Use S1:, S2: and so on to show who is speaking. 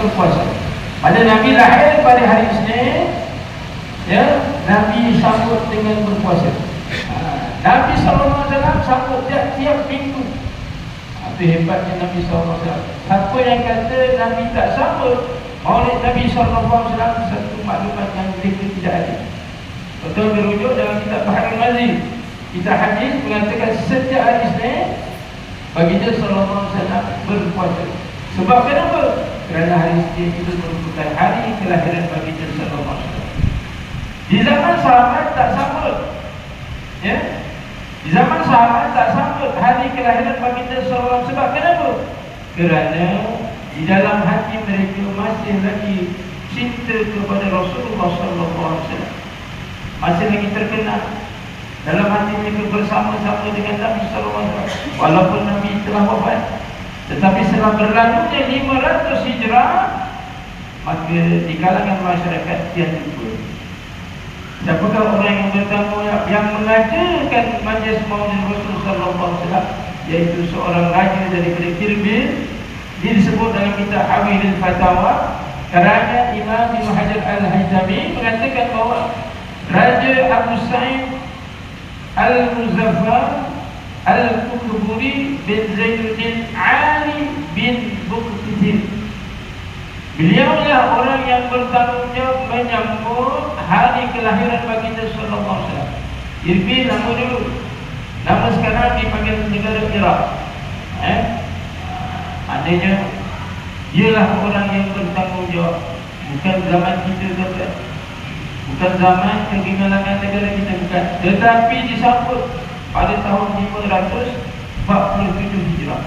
S1: berpuasa. Pada Nabi lahir pada hari Isnin, ya, Nabi sambut dengan berpuasa. Nabi SAW sambut tiap minggu. Itu hebatnya Nabi SAW. Siapa yang kata Nabi tak sambut Maulid Nabi SAW, satu maklumat yang mereka tidak ada. Betul merujuk dalam kitab Baharul Mazi. Kita hadis mengatakan setiap hari Isnin baginda SAW berpuasa. Sebab kenapa? Kerana hari Isnin itu merupakan hari kelahiran baginda SAW. Di zaman sahabat tak sambut, ya. Di zaman sahabat tak sambut hari kelahiran baginda SAW. Sebab kenapa? Kerana di dalam hati mereka masih lagi cinta kepada Rasulullah SAW, masih lagi terkenal dalam hati mereka bersama-sama dengan Nabi SAW. Walaupun Nabi telah wafat, tetapi setelah berlalunya 500 hijrah, maka di kalangan masyarakat tiada lupa. Siapakah orang yang bertanggungjawab yang mengadakan majlis Maulid Rasulullah SAW? Iaitu seorang raja daripada Kirbil. Dia disebut dalam kitab Hawilil Fatawa, kerana Imam Ibn Hajar Al-Haytami mengatakan bahawa Raja Abu Sa'id Al-Muzaffar Al-Qutburi bin Zainuddin Ali bin Buqtidir, beliaulah orang yang bertanggungjawab menyambut hari kelahiran baginda sallallahu alaihi wasallam. Irbil nama dulu, nama sekarang dipanggil negara Iraq. Maknanya dialah orang yang bertanggungjawab. Bukan zaman kita kata, bukan zaman kegemilangan negara kita, bukan. Tetapi disambut pada tahun 547 Hijrah.